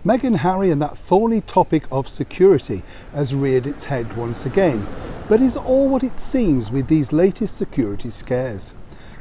Meghan, Harry and that thorny topic of security has reared its head once again. But is all what it seems with these latest security scares?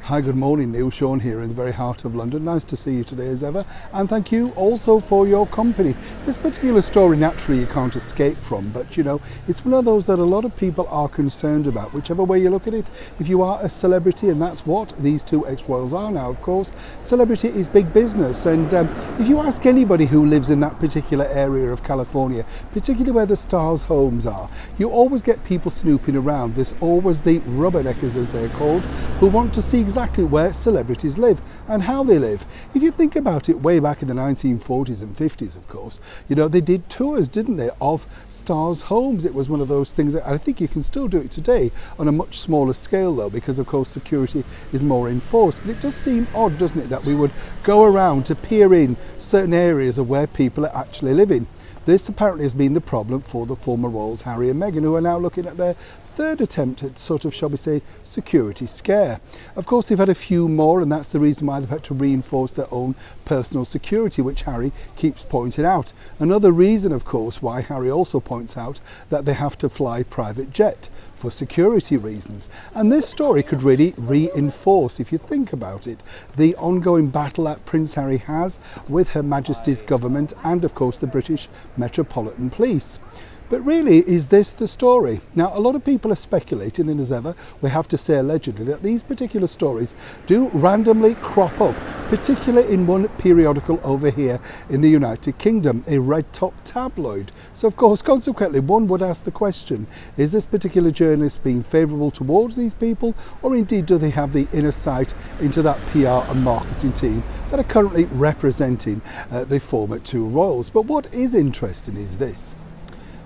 Hi, good morning, Neil. Sean here in the very heart of London. Nice to see you today as ever, and thank you also for your company. This particular story naturally you can't escape from, but you know, it's one of those that a lot of people are concerned about, whichever way you look at it. If you are a celebrity, and that's what these two ex-royals are now, of course, celebrity is big business, and if you ask anybody who lives in that particular area of California, particularly where the stars' homes are, you always get people snooping around. There's always the rubberneckers, as they're called, who want to see exactly where celebrities live and how they live. If you think about it, way back in the 1940s and 50s, of course, you know, they did tours, didn't they, of stars' homes. It was one of those things that I think you can still do it today on a much smaller scale, though, because of course security is more enforced. But it does seem odd, doesn't it, that we would go around to peer in certain areas of where people are actually living. This apparently has been the problem for the former royals Harry and Meghan, who are now looking at their third attempt at sort of, shall we say, security scare. Of course, they've had a few more, and that's the reason why they've had to reinforce their own personal security, which Harry keeps pointing out. Another reason, of course, why Harry also points out that they have to fly private jet for security reasons. And this story could really reinforce, if you think about it, the ongoing battle that Prince Harry has with Her Majesty's government and, of course, the British Metropolitan Police. But really, is this the story? Now, a lot of people are speculating, and as ever, we have to say allegedly, that these particular stories do randomly crop up, particularly in one periodical over here in the United Kingdom, a red-top tabloid. So, of course, consequently, one would ask the question, is this particular journalist being favourable towards these people, or indeed do they have the inner sight into that PR and marketing team that are currently representing the former two royals? But what is interesting is this.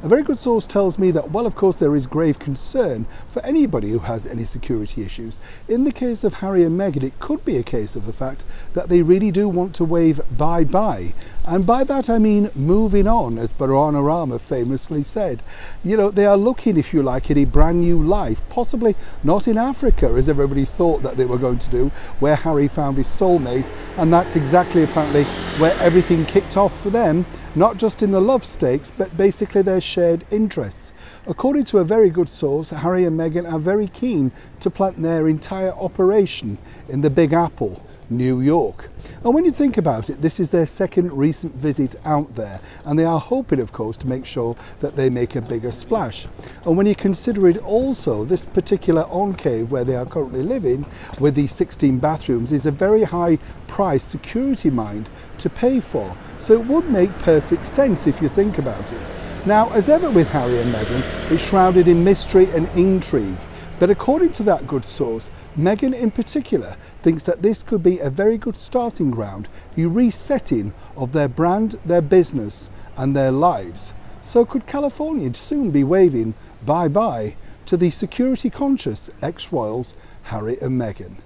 A very good source tells me that, well, of course, there is grave concern for anybody who has any security issues. In the case of Harry and Meghan, it could be a case of the fact that they really do want to wave bye-bye. And by that I mean moving on, as Barack Obama famously said. You know, they are looking, if you like, at a brand new life, possibly not in Africa, as everybody thought that they were going to do, where Harry found his soulmate, and that's exactly apparently where everything kicked off for them, not just in the love stakes, but basically their shared interests. According to a very good source, Harry and Meghan are very keen to plant their entire operation in the Big Apple, New York. And when you think about it, this is their second recent visit out there, and they are hoping, of course, to make sure that they make a bigger splash. And when you consider it also, this particular enclave where they are currently living, with the 16 bathrooms, is a very high price security mind to pay for. So it would make perfect sense if you think about it. Now, as ever with Harry and Meghan, it's shrouded in mystery and intrigue. But according to that good source, Meghan in particular thinks that this could be a very good starting ground, a resetting of their brand, their business and their lives. So could California soon be waving bye-bye to the security-conscious ex-royals Harry and Meghan?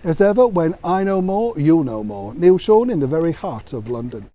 As ever, when I know more, you'll know more. Neil Sean in the very heart of London.